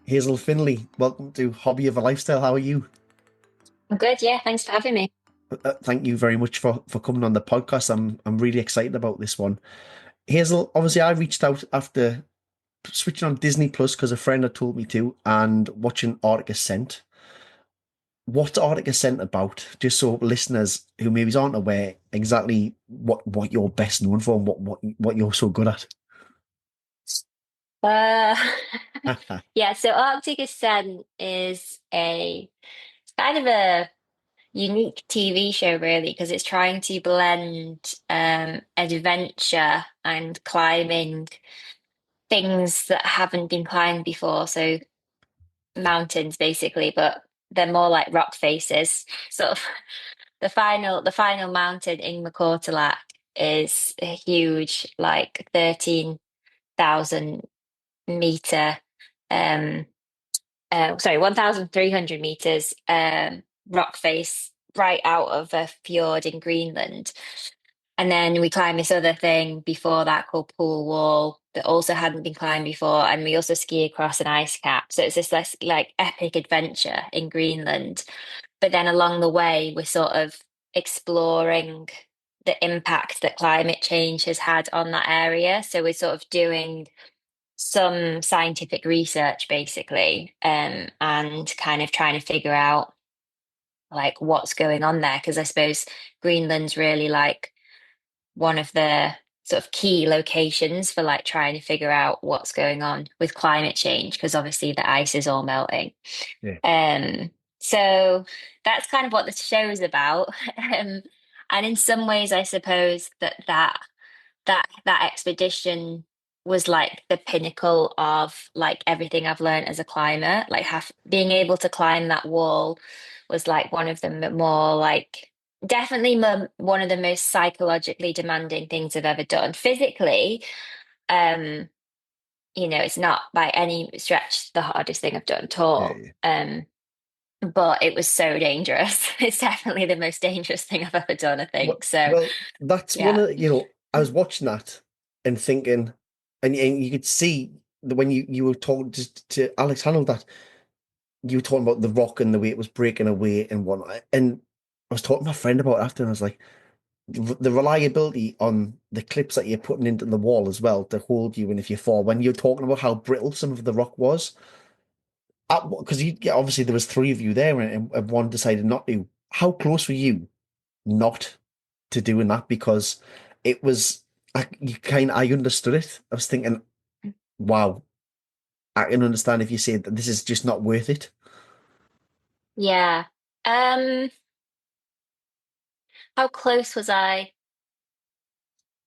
Hazel Findlay, welcome to Hobby of a Lifestyle. How are you? I'm good, yeah. Thanks for having me. Thank you very much for coming on the podcast. I'm really excited about this one. Hazel, obviously, I reached out after switching on Disney Plus because a friend had told me to, and watching Arctic Ascent. What's Arctic Ascent about? Just so listeners who maybe aren't aware exactly what you're best known for and what you're so good at. Uh, yeah, so Arctic Ascent is a kind of a unique TV show, really, because it's trying to blend adventure and climbing things that haven't been climbed before. So mountains, basically, but they're more like rock faces. Sort of the final mountain in McCortalac is a huge, like 13,000 meter um 1,300 meters rock face right out of a fjord in Greenland. And then we climbed this other thing before that called Pool Wall that also hadn't been climbed before. And we also ski across an ice cap. So it's this less like epic adventure in Greenland. But then along the way, we're sort of exploring the impact that climate change has had on that area. So we're sort of doing some scientific research basically, and kind of trying to figure out like what's going on there. Because I suppose Greenland's really like one of the sort of key locations for like trying to figure out what's going on with climate change, because obviously the ice is all melting. Yeah, Um, so that's kind of what the show is about. And in some ways, I suppose that expedition was like the pinnacle of like everything I've learned as a climber. Like have being able to climb that wall was like one of the more like definitely one of the most psychologically demanding things I've ever done. Physically, um, it's not by any stretch the hardest thing I've done at yeah, all. yeah. But it was so dangerous. It's definitely the most dangerous thing I've ever done, I Well, think. So well, that's one yeah. of, I was watching that and thinking, and you could see that when you were talking to Alex Hannell that you were talking about the rock and the way it was breaking away and whatnot. And I was talking to my friend about it after, and I was like, the reliability on the clips that you're putting into the wall as well to hold you, and if you fall, when you're talking about how brittle some of the rock was, because obviously there was three of you there, and one decided not to. How close were you not to doing that? Because it was, I understood it. I was thinking, wow, I can understand if you say that this is just not worth it. Yeah. Um, how close was I?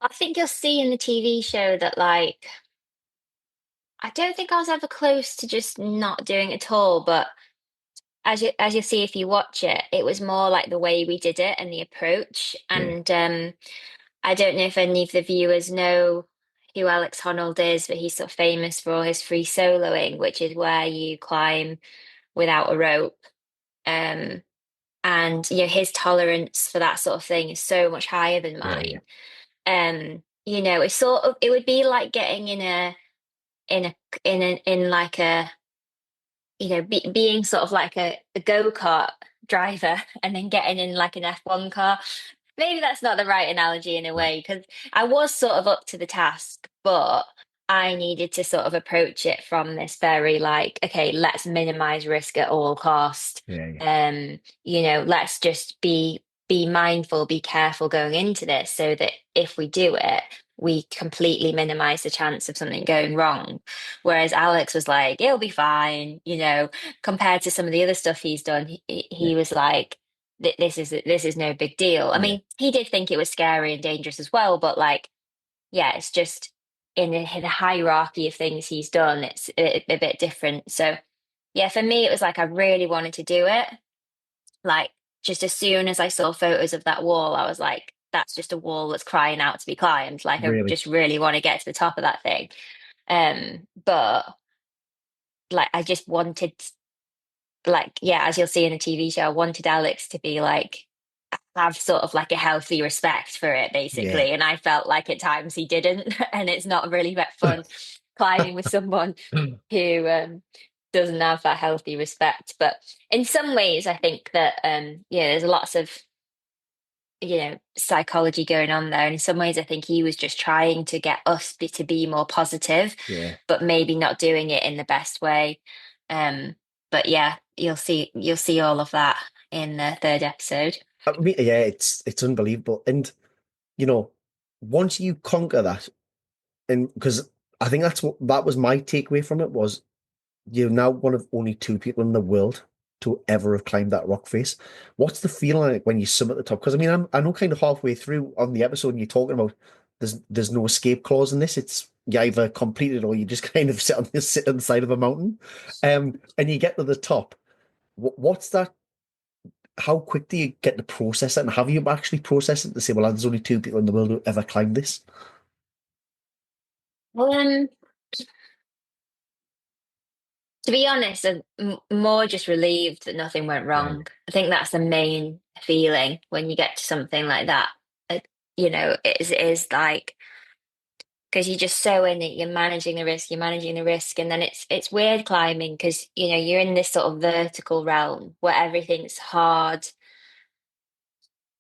I think you'll see in the TV show that like I don't think I was ever close to just not doing it at all, but as you see if you watch it, it was more like the way we did it and the approach. Yeah, And I don't know if any of the viewers know who Alex Honnold is, but he's sort of famous for all his free soloing, which is where you climb without a rope. Um, and his tolerance for that sort of thing is so much higher than yeah, yeah, mine. It's sort of it would be like getting in a in like a being sort of like a go-kart driver and then getting in like an F1 car. Maybe that's not the right analogy in a no, way, because I was sort of up to the task, but I needed to sort of approach it from this very like, okay, let's minimize risk at all cost. yeah, yeah, Let's just be mindful, be careful going into this so that if we do it, we completely minimize the chance of something going wrong. Whereas Alex was like, it'll be fine, compared to some of the other stuff he's done, yeah, he was like, this is no big deal. I yeah. mean, he did think it was scary and dangerous as well, but like, yeah, it's just in a hierarchy of things he's done, it's a bit different. So, yeah, for me, it was like I really wanted to do it. Like, just as soon as I saw photos of that wall, I was like, that's just a wall that's crying out to be climbed. Like, I Really, just really want to get to the top of that thing. But like, I just wanted, like, yeah, as you'll see in the TV show, I wanted Alex to be like, have sort of like a healthy respect for it, yeah. basically. And I felt like at times he didn't. And it's not really that fun climbing with someone who doesn't have that healthy respect. But in some ways, I think that yeah, there's lots of psychology going on there. And in some ways, I think he was just trying to get us to be more positive, Yeah. but maybe not doing it in the best way. Um, but yeah, you'll see all of that in the third episode. I mean, yeah, it's unbelievable. And you know, once you conquer that, and because I think that was my takeaway from it was you're now one of only two people in the world to ever have climbed that rock face. What's the feeling like when you summit the top? Because I mean, I know kind of halfway through on the episode, and you're talking about there's no escape clause in this. It's you either complete it or you just kind of sit on the side of a mountain, and you get to the top. What's that? How quick do you get to process it? And have you actually processed it to say, well, there's only two people in the world who ever climbed this? Um, to be honest, I'm more just relieved that nothing went Yeah, wrong. I think that's the main feeling when you get to something like that. It is like because you're just so in it, you're managing the risk, and then it's weird climbing because you're in this sort of vertical realm where everything's hard.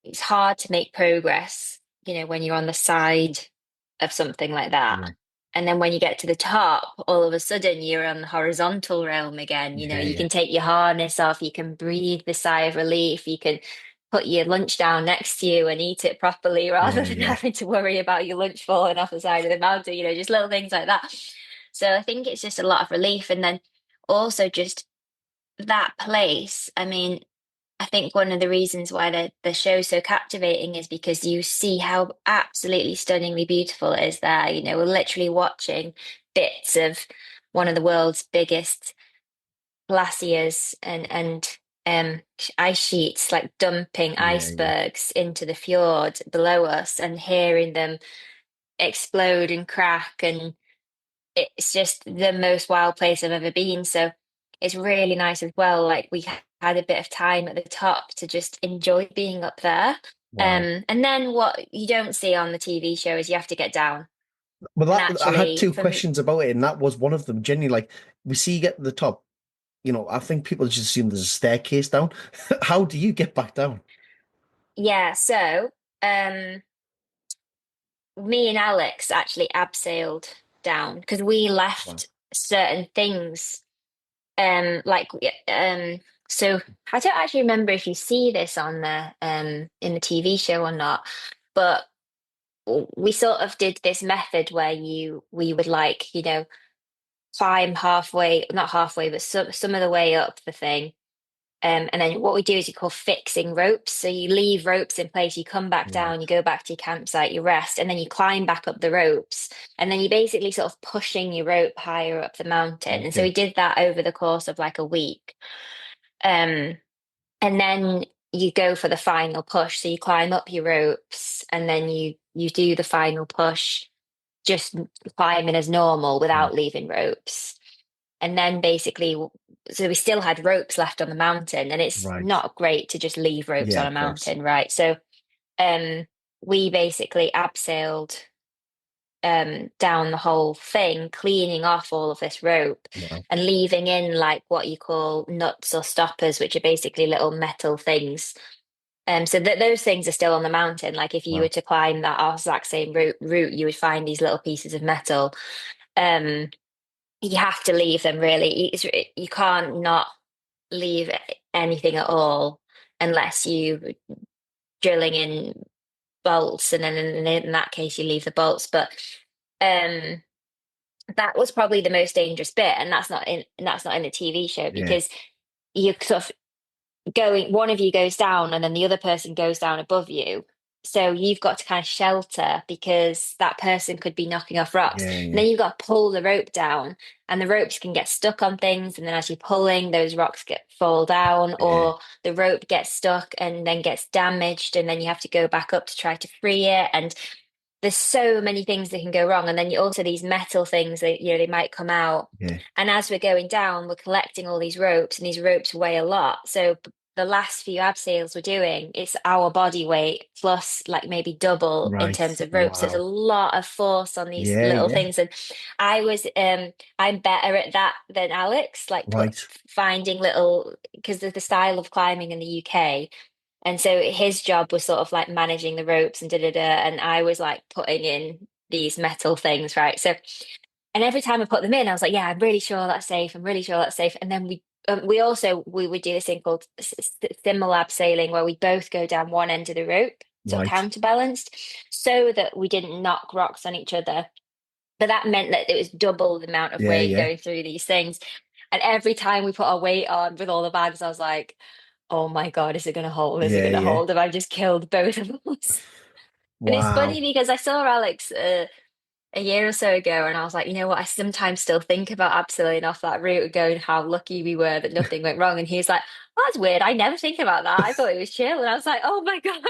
It's hard to make progress, when you're on the side of something like that. yeah, And then when you get to the top, all of a sudden you're on the horizontal realm again. yeah, You yeah, can take your harness off, you can breathe the sigh of relief, you can put your lunch down next to you and eat it properly rather yeah, than yeah. having to worry about your lunch falling off the side of the mountain, just little things like that. So I think it's just a lot of relief. And then also just that place. I mean, I think one of the reasons why the show's so captivating is because you see how absolutely stunningly beautiful it is there. We're literally watching bits of one of the world's biggest glaciers and ice sheets like dumping Yeah, yeah, icebergs into the fjord below us and hearing them explode and crack, and it's just the most wild place I've ever been. So it's really nice as well. Like we had a bit of time at the top to just enjoy being up there. wow. And then what you don't see on the TV show is you have to get down. Well, And I had actually, two for me, questions about it, and that was one of them. Genuinely, like we see you get to the top, I think people just assume there's a staircase down. How do you get back down? yeah. So, um, me and Alex actually abseiled down because we Wow. left certain things. Like so I don't actually remember if you see this on the in the TV show or not, but we sort of did this method where we would like, climb halfway, not halfway, but some of the way up the thing. And then what we do is you call fixing ropes. So you leave ropes in place, you come back Right. down, you go back to your campsite, you rest, and then you climb back up the ropes. And then you're basically sort of pushing your rope higher up the mountain. And so we Okay. did that over the course of like a week. Um, and then you go for the final push. So you climb up your ropes and then you do the final push, just climbing as normal Right. without leaving ropes. And then basically, so we still had ropes left on the mountain, and it's Right. not great to just leave ropes Yeah, on a of course. mountain, right? So um we basically abseiled down the whole thing, cleaning off all of this rope Wow. and leaving in like what you call nuts or stoppers, which are basically little metal things. So that those things are still on the mountain. Like if you were Wow. to climb that exact same route, you would find these little pieces of metal. Um, you have to leave them really. You can't not leave anything at all unless you drilling in bolts, and then in that case you leave the bolts. But um, that was probably the most dangerous bit, and that's not in the TV show Yeah. because you sort of one of you goes down and then the other person goes down above you. So you've got to kind of shelter because that person could be knocking off rocks. Yeah. And Yeah. then you've got to pull the rope down, and the ropes can get stuck on things. And then as you're pulling, those rocks fall down, Yeah. or the rope gets stuck and then gets damaged. And then you have to go back up to try to free it. And there's so many things that can go wrong. And then you also these metal things that they might come out. Yeah. And as we're going down, we're collecting all these ropes, and these ropes weigh a lot. So the last few abseils we're doing, it's our body weight plus like maybe double in Right. terms of ropes. There's a Wow. lot of force on these Yeah, little yeah. things. And I'm better at that than Alex, like Right. finding little, because of the style of climbing in the UK. And so his job was sort of like managing the ropes and da da da. And I was like putting in these metal things, right? So, and every time I put them in, I was like, yeah, I'm really sure that's safe. I'm really sure that's safe. And then we would do this thing called simul sailing, where we both go down one end of the rope, sort of Right. counterbalanced, so that we didn't knock rocks on each other. But that meant that it was double the amount of Yeah, weight yeah. going through these things. And every time we put our weight on with all the bags, I was like, oh my God, is it going to hold? Is it Yeah, going to yeah. hold? Have I just killed both of us? And it's funny Wow. because I saw Alex a year or so ago, and I was like, you know what? I sometimes still think about abseiling off that route and going how lucky we were that nothing went wrong. And he was like, oh, that's weird. I never think about that. I thought it was chill. And I was like, oh my God.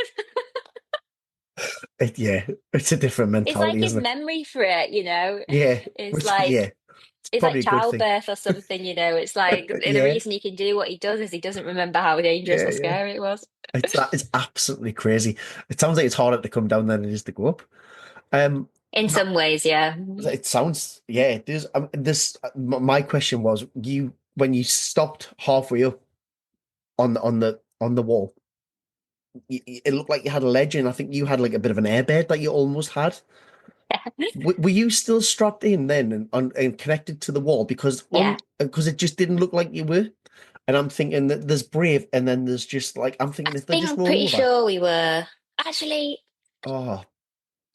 Yeah, it's a different It's like mentality, his isn't it? memory for it, you know? Yeah, It's which yeah, like it's it's like probably a good thing. childbirth or something, you know. It's like the Yeah, reason he can do what he does is he doesn't remember how dangerous yeah, or yeah. scary it was. It's absolutely crazy. It sounds like it's harder to come down than it is to go up. Um, In no, some ways, yeah. it sounds yeah. It does. This my question was you when you stopped halfway up on the wall. It looked like you had a ledge, and I think you had like a bit of an airbed that you almost had. Were you still strapped in then and connected to the wall Yeah. because it just didn't look like you were? And I'm thinking that there's brave, and then there's just like I'm I thinking if they think just I'm roll pretty over, sure we were. Actually, oh,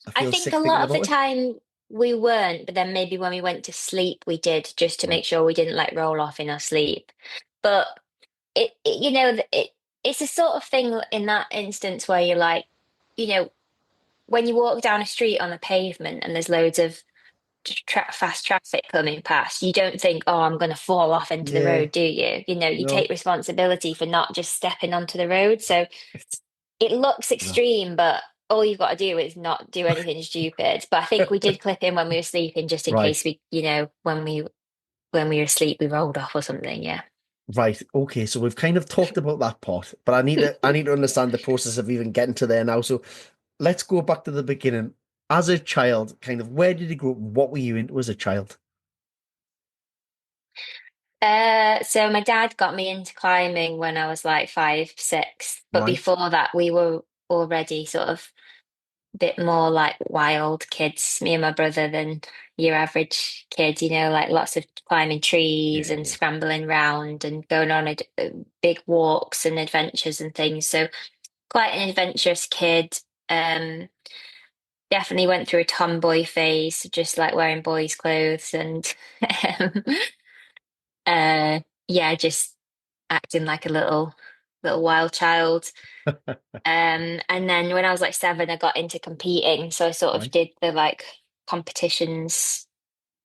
I I feel think a sick thinking lot of the about it. time we weren't, but then maybe when we went to sleep, we did just to Right. make sure we didn't like roll off in our sleep. But it's a sort of thing in that instance where you're like, you know, when you walk down a street on the pavement and there's loads of fast traffic coming past, you don't think, oh, I'm going to fall off into the Yeah. road, do you? You know, you take No. responsibility for not just stepping onto the road. So It's it looks no. extreme, but all you've got to do is not do anything stupid. But I think we did clip in when we were sleeping, just in Right. case we, when we were asleep, we rolled off or something. Yeah. Right. Okay. So we've kind of talked about that part, but I need to understand the process of even getting to there now. So let's go back to the beginning. As a child, kind of where did you grow up? What were you into as a child? So my dad got me into climbing when I was like 5, 6. But Right. before that, we were already sort of a bit more like wild kids, me and my brother, than your average kid, like lots of climbing trees Yeah, and yeah. scrambling round and going on big walks and adventures and things. So quite an adventurous kid. Um, Definitely went through a tomboy phase, just like wearing boys' clothes and um, yeah, just acting like a little wild child. And then when I was like 7, I got into competing. So I sort of Right. did the like competitions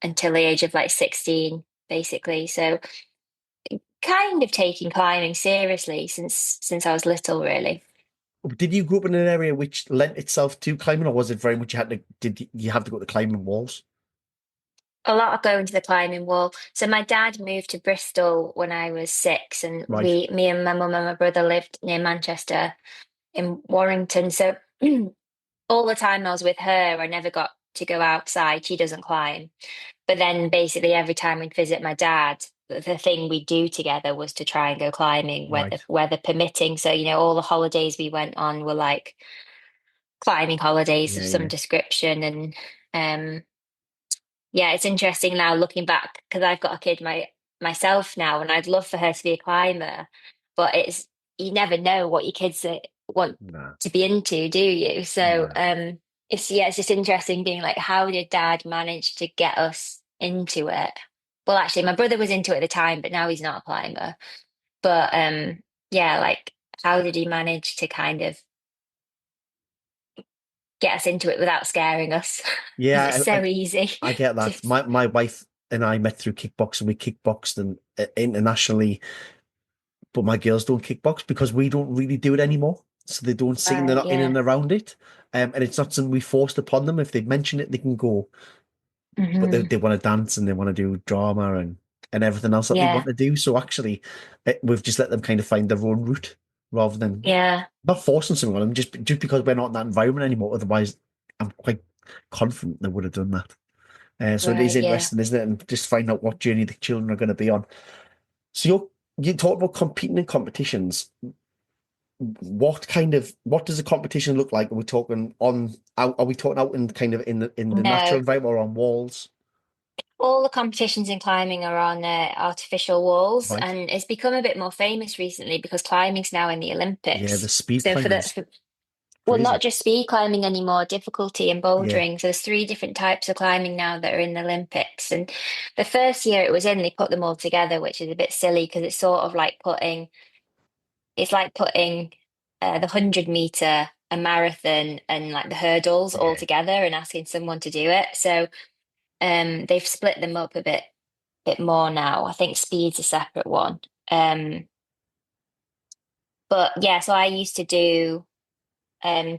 until the age of like 16, basically. So kind of taking climbing seriously since I was little, really. Did you grow up in an area which lent itself to climbing, or was it very much did you have to go to climbing walls? A lot of going to the climbing wall. So my dad moved to Bristol when I was 6, and Right. me and my mum and my brother lived near Manchester in Warrington. So all the time I was with her, I never got to go outside. She doesn't climb. But then basically every time we'd visit my dad, the thing we do together was to try and go climbing, Right. weather permitting. So, all the holidays we went on were like climbing holidays of Yeah, some yeah. description. And yeah, it's interesting now looking back because I've got a kid myself now, and I'd love for her to be a climber, but it's you never know what your kids want Nah, to be into, do you? So nah. it's just interesting being like, how did Dad manage to get us into it? Well, actually, my brother was into it at the time, but now he's not a climber. But yeah, like how did he manage to kind of get us into it without scaring us? Because it's Yeah, so easy I get to. that. My wife and I met through kickboxing. We kickboxed and internationally, but my girls don't kickbox because we don't really do it anymore. So they don't see and they're Right, not in yeah. and around it. And it's not something we forced upon them. If they mention it, they can go. But they Hmm. want to dance and they want to do drama and. and everything else that they Yeah. want to do. So actually, we've just let them kind of find their own route rather than Yeah. not forcing something on them just because we're not in that environment anymore. Otherwise, I'm quite confident they would have done that. So it is Right. Yeah. interesting, isn't it? And just find out what journey the children are going to be on. So you talk about competing in competitions. What does a competition look like? Are we talking on out? Are we talking out in kind of in the natural No. environment or on walls? All the competitions in climbing are on artificial walls, Right. and it's become a bit more famous recently because climbing's now in the Yeah, the Olympics. speed So climbing's well, not crazy. just speed climbing anymore, difficulty and Yeah, bouldering. So there's three different types of climbing now that are in the Olympics. And the first year it was in, they put them all together, which is a bit silly because it's like putting the 100 meter, a marathon, and like the hurdles all yeah, together and asking someone to do it. So they've split them up a bit more now. I think speed's a separate one. Um, but yeah, so I used to do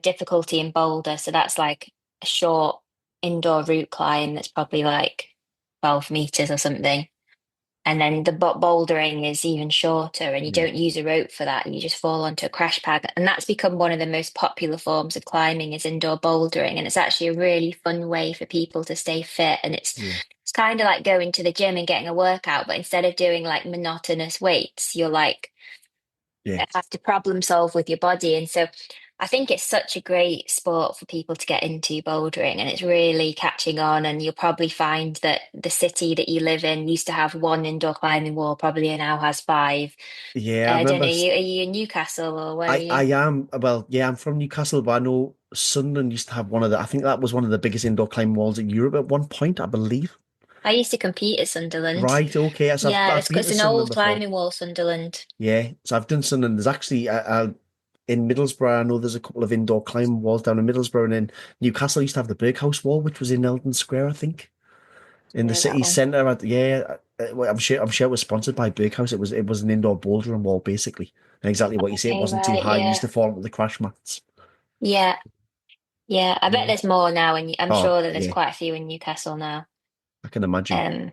difficulty in boulder. So that's like a short indoor route climb that's probably like 12 meters or something. And then the bouldering is even shorter, and you yeah, don't use a rope for that. You just fall onto a crash pad. And that's become one of the most popular forms of climbing is indoor bouldering. And it's actually a really fun way for people to stay fit. And yeah, it's kind of like going to the gym and getting a workout, but instead of doing like monotonous weights, you're like yeah, have to problem solve with your body. And so I think it's such a great sport for people to get into bouldering, and it's really catching on. And you'll probably find that the city that you live in used to have one indoor climbing wall, probably now has five. yeah. I I don't know, remember. are you in Newcastle or where are I you? am well. Yeah, I'm from Newcastle, but I know Sunderland used to have one of the. I think that was one of the biggest indoor climbing walls in Europe at one point, I believe. I used to compete at Sunderland. Right. Okay. Yes, Yeah, I've been it's to an Sunderland old before. climbing wall, Sunderland. Yeah. So I've done Sunderland. There's actually in Middlesbrough. I know there's a couple of indoor climbing walls down in Middlesbrough, and then Newcastle used to have the Berghouse Wall, which was in Eldon Square, I think, in the Know that city one. centre. Yeah. Well, I'm sure it was sponsored by Berghouse. It was an indoor bouldering wall basically, and exactly what you say. It Okay, wasn't too right, high. You used yeah. to fall into the crash mats. Yeah, yeah. I bet Yeah. there's more now, and I'm Oh, sure that there's yeah. quite a few in Newcastle now. I can imagine. Um,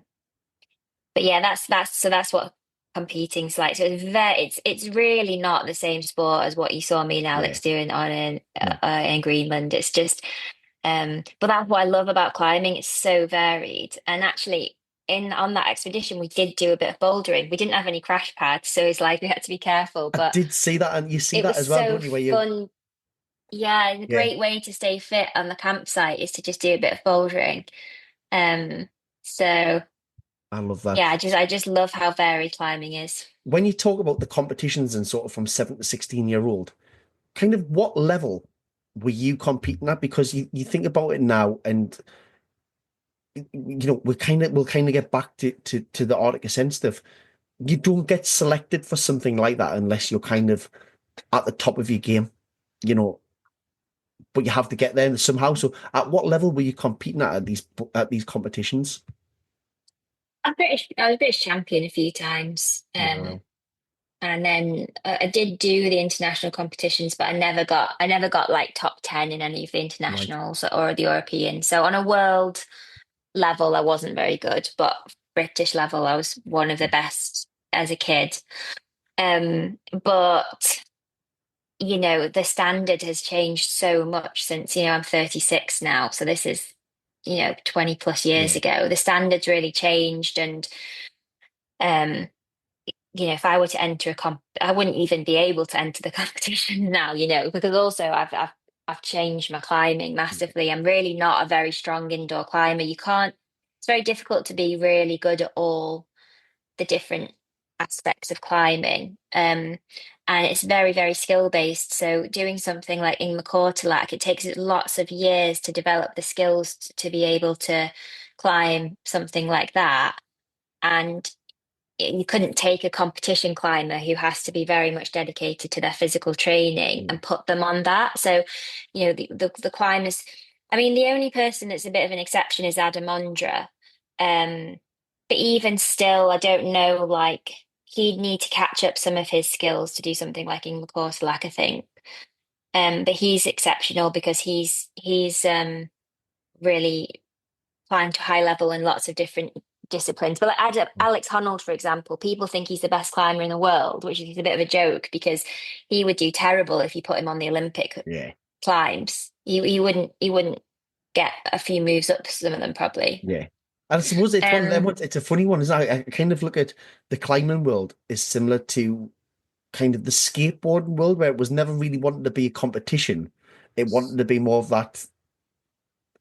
but yeah, that's what competing's like. So it's really not the same sport as what you saw me and Yeah. Alex doing on No. in Greenland. It's just but that's what I love about climbing. It's so varied. And actually, in on that expedition, we did do a bit of bouldering. We didn't have any crash pads, so it's like we had to be careful. I But did see that, and you see it that was as well, so don't you? Where you, fun. Yeah, it's a yeah, great way to stay fit on the campsite is to just do a bit of bouldering. Um, so I love yeah, that. I just love how varied climbing is. When you talk about the competitions and sort of from 7 to 16-year-old, kind of what level were you competing at? Because you think about it now, and we'll kind of get back to the Arctic Ascent stuff. You don't get selected for something like that unless you're kind of at the top of your game, you know. But you have to get there somehow. So, at what level were you competing at these competitions? I was British champion a few times. Wow, And then I did do the international competitions, but I never got like top 10 in any of the right. internationals or the European. So on a world level, I wasn't very good, but British level, I was one of the best as a kid. But the standard has changed so much since, I'm 36 now. So this is, 20 plus years Yeah, ago. The standards really changed, and um if I were to enter I wouldn't even be able to enter the competition now, because also I've changed my climbing yeah, massively. I'm really not a very strong indoor climber. It's very difficult to be really good at all the different aspects of climbing. And it's very, very skill based. So doing something like in McCortalack, it takes lots of years to develop the skills to be able to climb something like that. And you couldn't take a competition climber who has to be very much dedicated to their physical training yeah. and put them on that. So, the climbers, I mean, the only person that's a bit of an exception is Adam Ondra. Um, but even still, I don't know, like he'd need to catch up some of his skills to do something like in McCortalack, I think. But he's exceptional because he's really climbed to high level in lots of different disciplines. But like Alex Honnold, for example, people think he's the best climber in the world, which is a bit of a joke because he would do terrible if you put him on the Olympic Yeah, climbs. He wouldn't get a few moves up some of them probably. yeah. And I suppose it's one of them Um, ones, it's a funny one, isn't it? I kind of look at the climbing world is similar to kind of the skateboarding world where it was never really wanting to be a competition. It wanted to be more of that.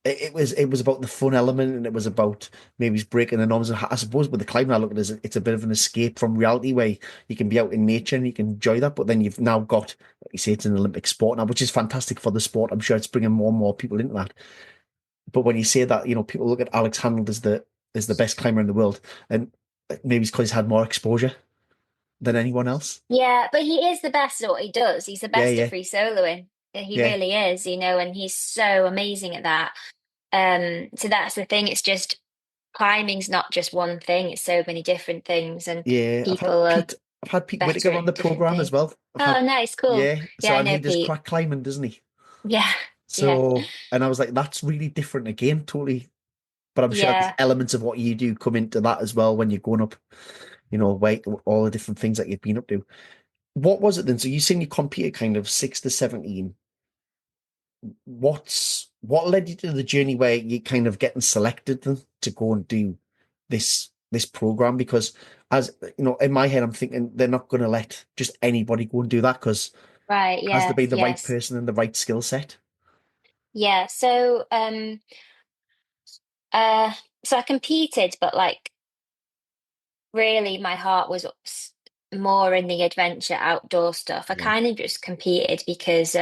It was about the fun element and it was about maybe breaking the norms. And I suppose with the climbing, I look at it as it's a bit of an escape from reality where you can be out in nature and you can enjoy that. But then you've now got, like you say, it's an Olympic sport now, which is fantastic for the sport. I'm sure it's bringing more and more people into that. But when you say that, people look at Alex Honnold as the best climber in the world, and maybe it's because he's had more exposure than anyone else. yeah, but he is the best at what he does. He's the Yeah, best at yeah, free soloing. He yeah, really is, and he's so amazing at that. So that's the thing. It's just climbing's not just one thing. It's so many different things, and yeah. people are I've had Pete better Whitaker on at the different program as things. well. Oh, nice, cool. Yeah. Yeah, So I and know he does Pete. crack climbing, doesn't he? Yeah, yeah, So and I was like, that's really different again, totally. But I'm sure there's yeah. elements of what you do come into that as well when you're going up, weight, all the different things that you've been up to. What was it then? So you saying you competed kind of 6 to 17. What led you to the journey where you kind of getting selected then to go and do this program? Because as in my head, I'm thinking they're not going to let just anybody go and do that because Right. has to be Yes, the right yes, person and the right skill set. yeah. Uh, so I competed, but like really, my heart was more in the adventure outdoor stuff. I Yeah, kind of just competed because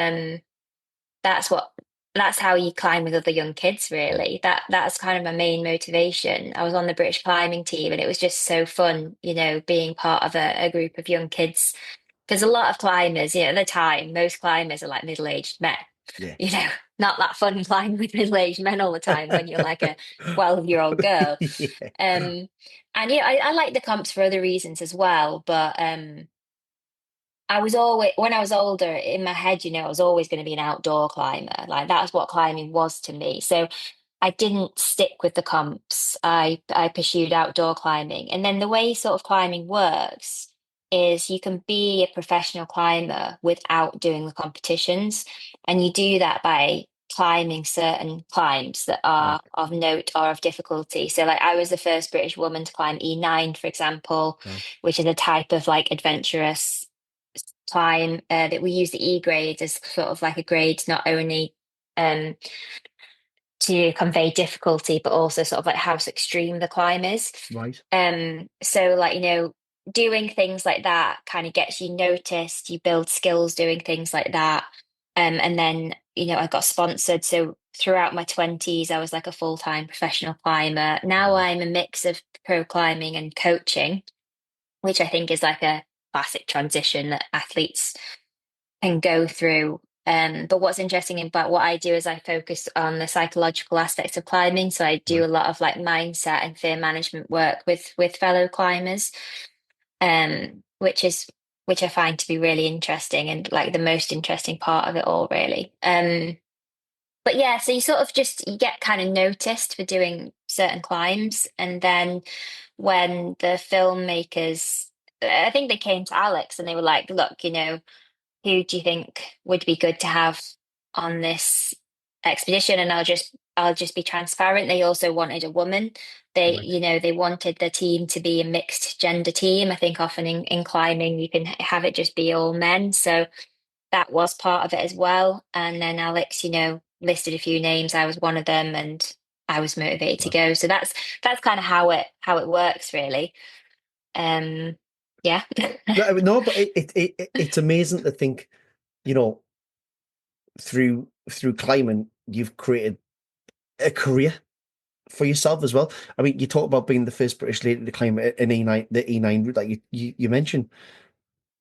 that's what that's how you climb with other young kids, yeah, really. That's kind of my main motivation. I was on the British climbing team and it was just so fun, being part of a group of young kids. Because a lot of climbers, at the time, most climbers are like middle-aged men. yeah. You know, not that fun climbing with middle-aged men all the time when you're like a 12-year-old girl. Yeah, And I like the comps for other reasons as well, but I was always, when I was older, in my head, I was always going to be an outdoor climber. Like that's what climbing was to me. So I didn't stick with the comps. I pursued outdoor climbing. And then the way sort of climbing works is you can be a professional climber without doing the competitions. And you do that by climbing certain climbs that right, are of note or of difficulty. So like I was the first British woman to climb E9, for example, wow, which is a type of like adventurous climb that we use the E grade as sort of like a grade not only um to convey difficulty, but also sort of like how extreme the climb is. right, So like, doing things like that kind of gets you noticed, you build skills doing things like that. And then, I got sponsored. So throughout my 20s, I was like a full-time professional climber. Now wow, I'm a mix of pro climbing and coaching, which I think is like a classic transition that athletes can go through. But what's interesting about what I do is I focus on the psychological aspects of climbing. So I do right, a lot of like mindset and fear management work with fellow climbers, which I find to be really interesting and like the most interesting part of it all, really. But yeah, so you sort of just you get kind of noticed for doing certain climbs, and then when the filmmakers, I think they came to Alex and they were like, "Look, who do you think would be good to have on this expedition?" And I'll just be transparent. They also wanted a woman. They, right. they wanted the team to be a mixed gender team. I think often in climbing you can have it just be all men. So that was part of it as well. And then Alex, listed a few names. I was one of them and I was motivated to Wow. go. So that's kind of how it works really. Um yeah. No, no, but it's amazing to think, you know, through climbing, you've created a career for yourself as well. I mean, you talk about being the first British lady to climb an E9, the E9 route that you mentioned.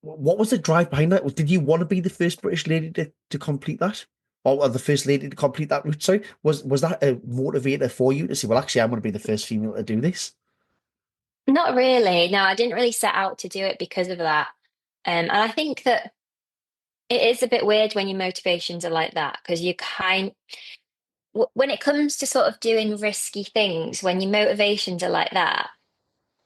What was the drive behind that? Did you want to be the first British lady to complete that? Or the first lady to complete that route? Sorry, was that a motivator for you to say, well, actually, I want to be the first female to do this? Not really. No, I didn't really set out to do it because of that. And I think that it is a bit weird when your motivations are like that because when it comes to sort of doing risky things, when your motivations are like that,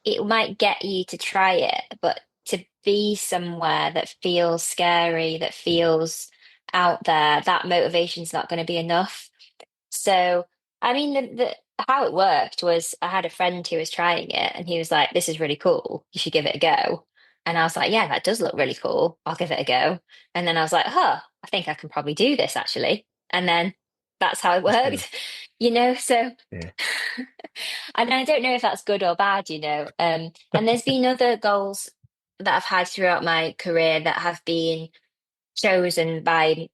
it might get you to try it, but to be somewhere that feels scary, that Yeah. feels out there, that motivation's not going to be enough. So, I mean, the how it worked was I had a friend who was trying it, and he was like, "This is really cool. You should give it a go." And I was like, "Yeah, that does look really cool. I'll give it a go." And then I was like, "Huh, I think I can probably do this actually." And then that's how it That's good. worked, you know. So, Yeah. and I don't know if that's good or bad, you know. And there's been other goals that I've had throughout my career that have been chosen by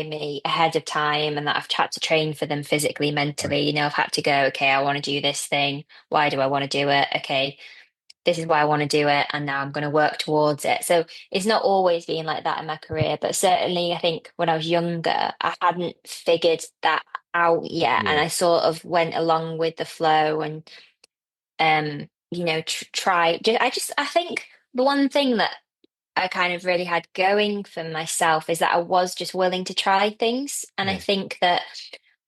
me ahead of time, and that I've had to train for them physically, Right. mentally. You know, I've had to go, okay, I want to do this thing. Why do I want to do it? Okay, this is why I want to do it, and now I'm going to work towards it. So it's not always been like that in my career, but certainly I think when I was younger, I hadn't figured that out yet, and Yeah. I sort of went along with the flow and try. I think the one thing that I kind of really had going for myself is that I was just willing to try things. And I Yeah. think that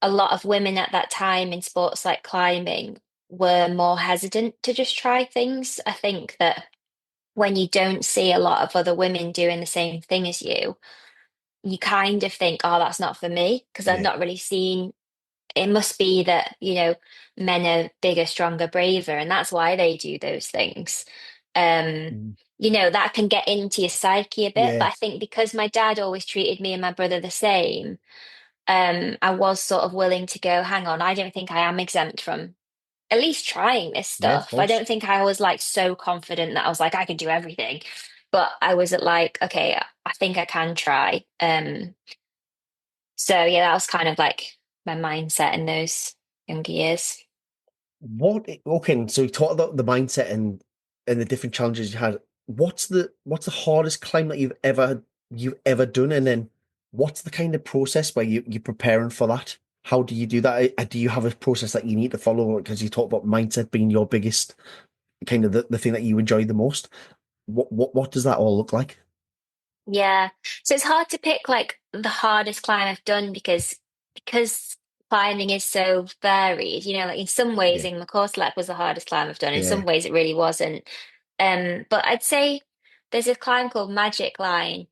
a lot of women at that time in sports like climbing were more hesitant to just try things. I think that when you don't see a lot of other women doing the same thing as you kind of think, oh, that's not for me, because I've Yeah. not really seen it must be that, men are bigger, stronger, braver, and that's why they do those things. Um, Mm. that can get into your psyche a bit, but Yeah. I think because my dad always treated me and my brother the same, I was sort of willing to go, hang on, I don't think I am exempt from at least trying this Yeah, of stuff. I course. don't think I was like so confident that I was like, I can do everything. But I was at like, okay, I think I can try. So yeah, that was kind of like my mindset in those younger years. Okay, so we talked about the mindset and the different challenges you had. What's the hardest climb that you've ever done? And then what's the kind of process where you're preparing for that? How do you do that? Do you have a process that you need to follow? Because you talked about mindset being your biggest kind of the thing that you enjoy the most. What does that all look like? Yeah. So it's hard to pick like the hardest climb I've done because climbing is so varied. Like in some ways Yeah. in McCorslack was the hardest climb I've done. In Yeah. some ways it really wasn't. But I'd say there's a climb called Magic Line,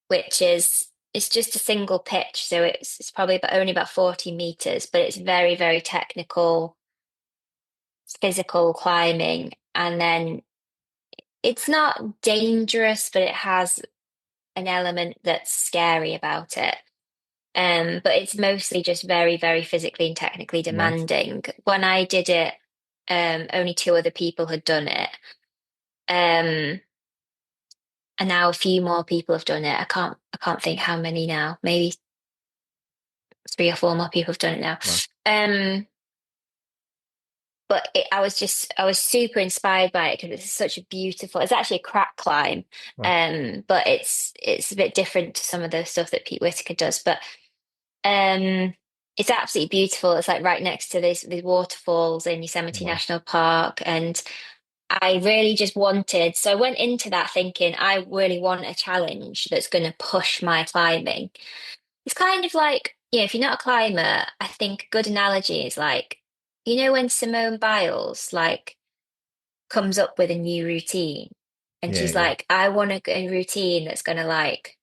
which is it's just a single pitch. So it's probably only about 40 meters, but it's very, very technical, physical climbing. And then it's not dangerous, but it has an element that's scary about it. But it's mostly just very, very physically and technically Right. demanding. When I did it, only two other people had done it. Um, and now a few more people have done it. I can't think how many now. Maybe three or four more people have done it now. Wow. Um, but I was super inspired by it because it's such a beautiful. It's actually a crack climb, Right. but it's a bit different to some of the stuff that Pete Whitaker does. But Um, it's absolutely beautiful. It's like right next to these waterfalls in Yosemite Wow. National Park, and I really just wanted. So I went into that thinking I really want a challenge that's going to push my climbing. It's kind of like, if you're not a climber, I think a good analogy is like, when Simone Biles like comes up with a new routine, and Yeah. she's Yeah. like, I want a routine that's going to like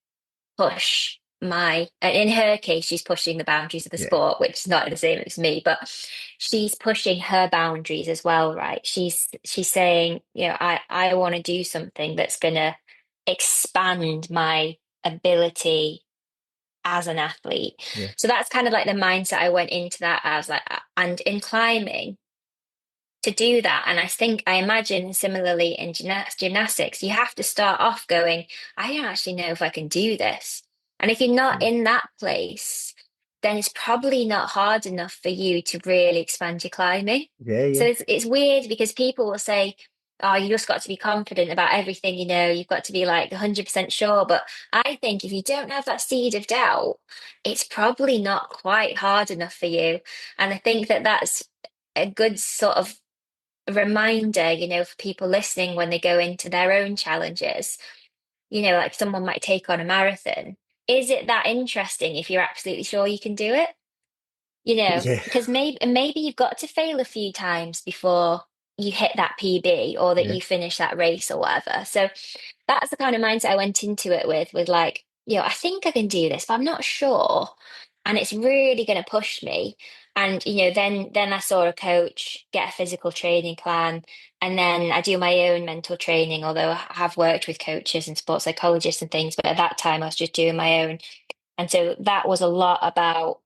push and in her case, she's pushing the boundaries of the Yeah. sport, which is not the same as me, but she's pushing her boundaries as well, right? She's saying, I want to do something that's gonna expand my ability as an athlete. Yeah. So that's kind of like the mindset I went into that as like, and in climbing to do that. And I imagine similarly in gymnastics, you have to start off going, I don't actually know if I can do this. And if you're not Yeah. in that place, then it's probably not hard enough for you to really expand your climbing. Yeah. So Yeah. it's weird because people will say, oh, you just got to be confident about everything, you've got to be like 100% sure. But I think if you don't have that seed of doubt, it's probably not quite hard enough for you. And I think that that's a good sort of reminder, for people listening when they go into their own challenges, like someone might take on a marathon. Is it that interesting if you're absolutely sure you can do it? Yeah. Because maybe you've got to fail a few times before, you hit that PB or that Yeah. you finish that race or whatever. So that's the kind of mindset I went into it with like, I think I can do this, but I'm not sure. And it's really going to push me. And, then I saw a coach, get a physical training plan, and then I do my own mental training, although I have worked with coaches and sports psychologists and things, but at that time I was just doing my own. And so that was a lot about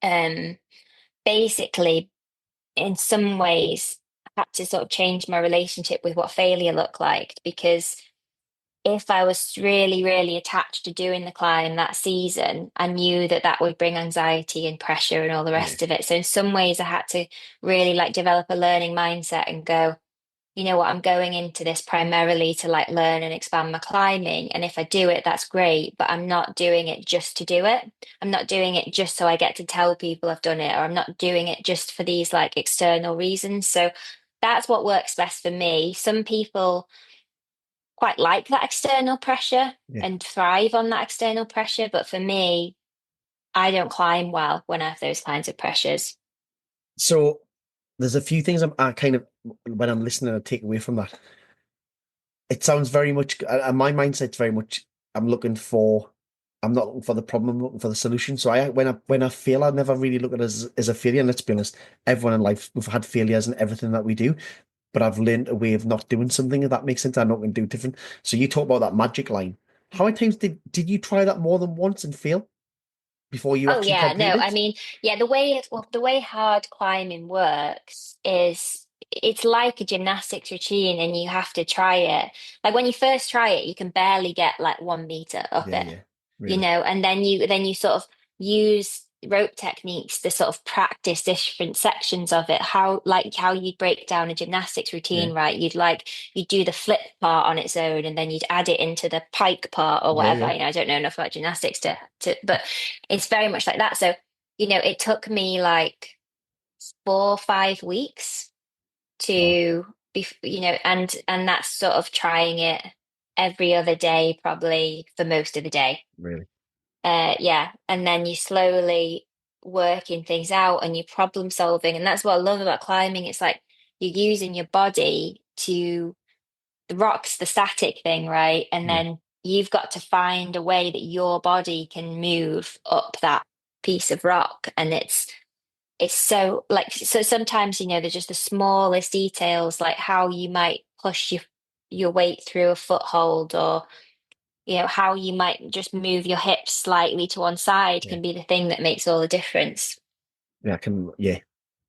um basically in some ways I had to sort of change my relationship with what failure looked like because if I was really, really attached to doing the climb that season, I knew that that would bring anxiety and pressure and all the Yeah. rest of it. So in some ways, I had to really like develop a learning mindset and go, you know what, I'm going into this primarily to like learn and expand my climbing. And if I do it, that's great, but I'm not doing it just to do it. I'm not doing it just so I get to tell people I've done it, or I'm not doing it just for these like external reasons. So that's what works best for me. Some people quite like that external pressure Yeah. and thrive on that external pressure. But for me, I don't climb well when I have those kinds of pressures. So there's a few things I kind of, when I'm listening, I take away from that. It sounds very much, my mindset's very much, I'm looking for, I'm not looking for the problem, I'm looking for the solution. So when I fail, I never really look at it as a failure. And let's be honest, everyone in life, we've had failures in everything that we do, but I've learned a way of not doing something, if that makes sense. I'm not going to do different. So you talk about that magic line. How many times did you try that more than once and fail before you Oh actually yeah, no, completed I it? mean, yeah, the way hard climbing works is it's like a gymnastics routine and you have to try it. Like when you first try it, you can barely get like 1 meter up Yeah, it, yeah, really. and then you sort of use rope techniques to sort of practice different sections of it. How you break down a gymnastics Yeah, routine, right? You'd do the flip part on its own and then you'd add it into the pike part or yeah, whatever. yeah, I don't know enough about gymnastics but it's very much like that. So, it took me like 4 or 5 weeks wow, to be, and that's sort of trying it every other day, probably for most of the day. really. Yeah. And then you slowly working things out and you problem solving. And that's what I love about climbing. It's like you're using your body to the rock's the static thing, right? And Yeah, then you've got to find a way that your body can move up that piece of rock. And it's so like so sometimes, they're just the smallest details, like how you might push your weight through a foothold or how you might just move your hips slightly to one side yeah, can be the thing that makes all the difference. yeah,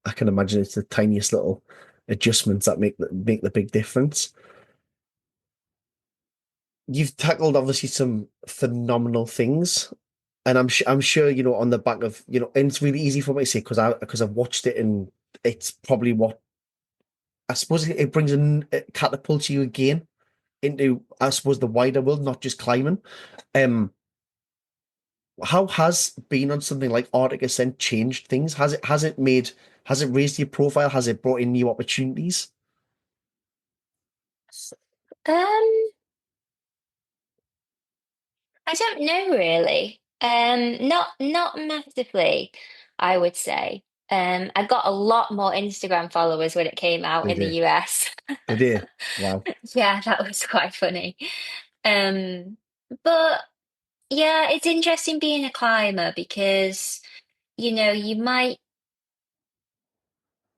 I can imagine it's the tiniest little adjustments that make the big difference. You've tackled obviously some phenomenal things, and I'm sure on the back of and it's really easy for me to say because I've watched it, and it's probably what I suppose it brings in, it catapults you again into, I suppose, the wider world, not just climbing. Um, how has being on something like Arctic Ascent changed things? Has it raised your profile? Has it brought in new opportunities? Um, I don't know really. Not massively, I would say. I got a lot more Instagram followers when it came out Did in the you? US. Did you? Wow. Yeah, that was quite funny. Um, but yeah, it's interesting being a climber because, you know, you might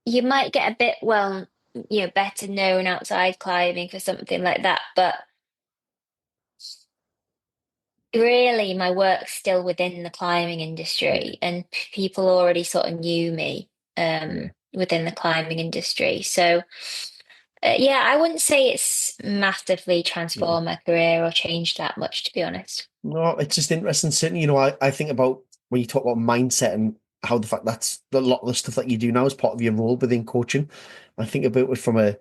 you might get a bit better known outside climbing for something like that, but really my work's still within the climbing Yeah, industry and people already sort of knew me yeah, within the climbing industry. So yeah, I wouldn't say it's massively yeah. transformed my career or changed that much, to be honest. No, it's just interesting. Certainly, I think about when you talk about mindset and how the fact that's a lot of the stuff that you do now is part of your role within coaching. I think about it from I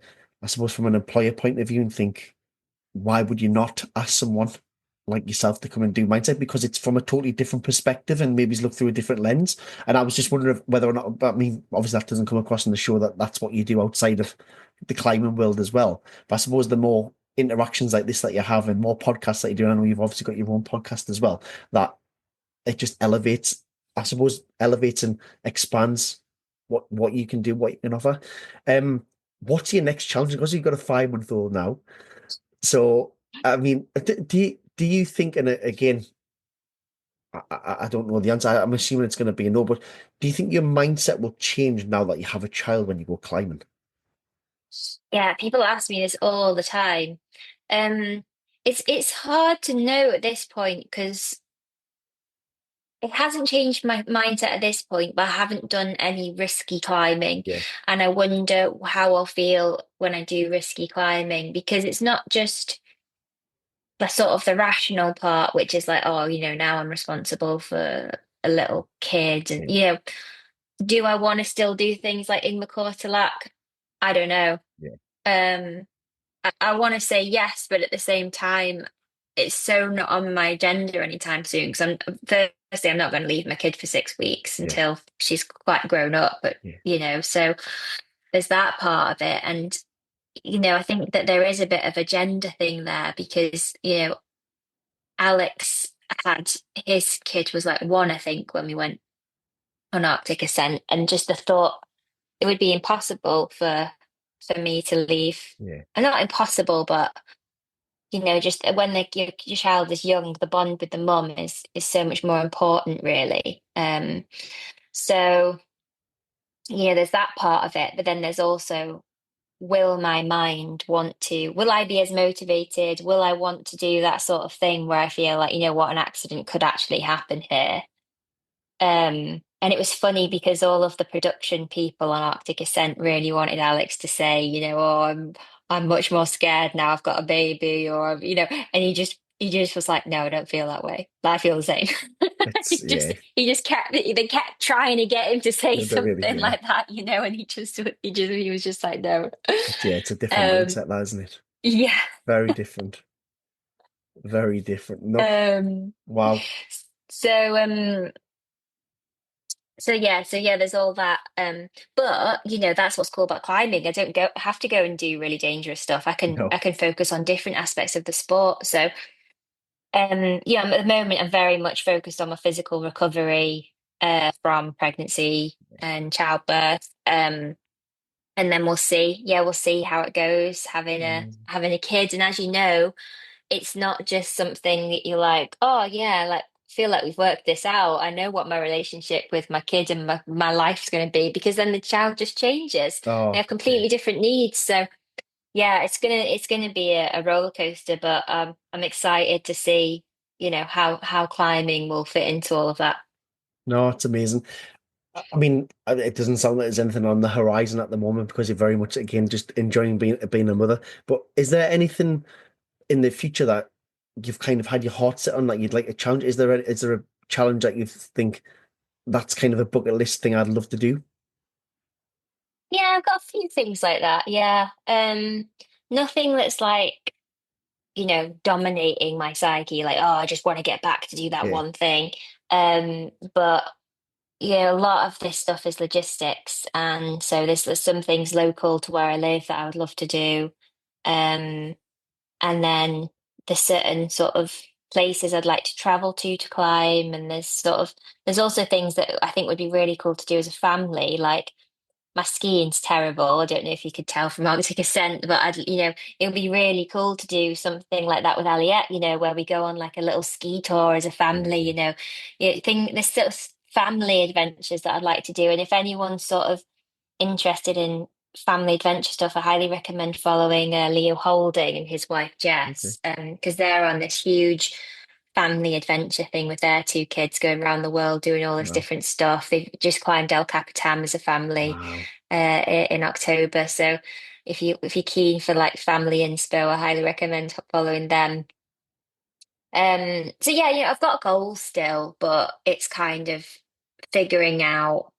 suppose, from an employer point of view and think, why would you not ask someone like yourself to come and do mindset? Because it's from a totally different perspective and maybe look through a different lens. And I was just wondering whether or not, I mean, obviously that doesn't come across in the show that that's what you do outside of the climbing world as well. But I suppose the more interactions like this that you have and more podcasts that you do, and I know you've obviously got your own podcast as well, that it just elevates, I suppose, elevates and expands what you can do, what you can offer. Um, what's your next challenge? Because you've got a 5 month old now. So, I mean, do you think, and again, I don't know the answer. I'm assuming it's going to be a no, but do you think your mindset will change now that you have a child when you go climbing? Yeah, people ask me this all the time. Um, it's hard to know at this point because it hasn't changed my mindset at this point, but I haven't done any risky climbing. Yeah, And I wonder how I'll feel when I do risky climbing because it's not just the sort of the rational part, which is like, oh, now I'm responsible for a little kid. And, yeah, do I want to still do things like in the I don't know. yeah, Um, I want to say yes, but at the same time, it's so not on my agenda anytime soon. Because firstly, I'm not going to leave my kid for 6 weeks yeah, until she's quite grown up. But yeah, so there's that part of it, and I think that there is a bit of a gender thing there because Alex had his kid was like 1, I think, when we went on Arctic Ascent, and just the thought it would be impossible for me to leave. yeah, And not impossible, but just when your child is young, the bond with the mum is so much more important, really. So there's that part of it, but then there's also, will my mind want to? Will I be as motivated? Will I want to do that sort of thing where I feel like, what, an accident could actually happen here? And it was funny because all of the production people on Arctic Ascent really wanted Alex to say, oh, I'm much more scared now. I've got a baby, or and he just was like, no, I don't feel that way. I feel the same. it's yeah, He just kept they kept trying to get him to say a bit really, something yeah, like that, and he was just like, no. yeah, it's a different Um, mindset, that, isn't it? yeah. Very different, very different. No, Um, wow, so so yeah, there's all that. But that's what's cool about climbing. I don't have to go and do really dangerous stuff. I can I no, can focus on different aspects of the sport. So yeah, at the moment I'm very much focused on my physical recovery from pregnancy and childbirth. And then we'll see. Yeah, we'll see how it goes mm, having a kid. And as you know, it's not just something that you're like, oh yeah, like feel like we've worked this out. I know what my relationship with my kid and my life's going to be because then the child just changes. They oh, have yeah. completely different needs. So yeah, it's gonna be a roller coaster, but I'm excited to see, how climbing will fit into all of that. No, it's amazing. I mean, it doesn't sound like there's anything on the horizon at the moment because you're very much again just enjoying being a mother. But is there anything in the future that you've kind of had your heart set on that you'd like to challenge? Is there a challenge that you think that's kind of a bucket list thing I'd love to do? Yeah, I've got a few things like that. Yeah. Nothing that's like, dominating my psyche, like, oh, I just want to get back to do that Yeah. one thing. But a lot of this stuff is logistics, and so there's some things local to where I live that I would love to do. Um, and then there's certain sort of places I'd like to travel to climb, and there's also things that I think would be really cool to do as a family, like my skiing's terrible. I don't know if you could tell from Arctic Ascent, but it would be really cool to do something like that with Aliette, where we go on like a little ski tour as a family, Yeah. there's sort of family adventures that I'd like to do. And if anyone's sort of interested in family adventure stuff, I highly recommend following Leo Holding and his wife Okay. Jess, because they're on this huge family adventure thing with their 2 kids going around the world doing all this Wow. different stuff. They've just climbed El Capitan as a family Wow. in October. So if you're keen for like family inspo, I highly recommend following them. So yeah, I've got a goal still, but it's kind of figuring out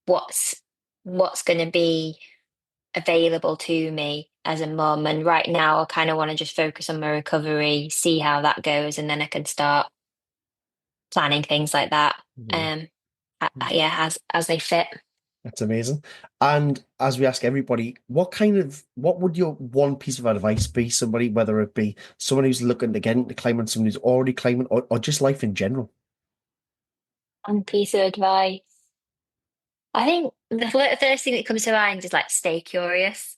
what's what's going to be available to me as a mum. And right now, I kind of want to just focus on my recovery, see how that goes, and then I can start planning things like that. Yeah. Um, yeah, as they fit. That's amazing. And as we ask everybody, what would your one piece of advice be? Somebody, whether it be someone who's looking to get into climbing, someone who's already climbing, or just life in general? One piece of advice. I think the first thing that comes to mind is like stay curious.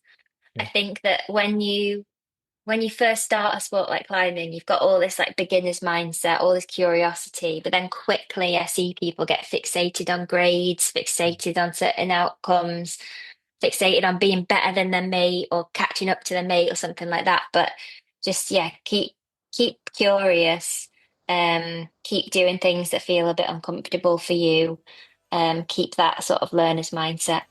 I Yeah. think that when you first start a sport like climbing, you've got all this like beginner's mindset, all this curiosity, but then quickly I see people get fixated on grades, fixated on certain outcomes, fixated on being better than their mate or catching up to their mate or something like that. But just yeah, keep curious, keep doing things that feel a bit uncomfortable for you, keep that sort of learner's mindset.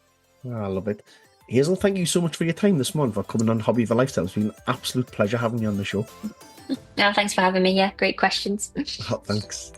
I love it. Hazel, thank you so much for your time this morning for coming on Hobby of a Lifestyle. It's been an absolute pleasure having you on the show. No, thanks for having me. Yeah, great questions. Oh, thanks.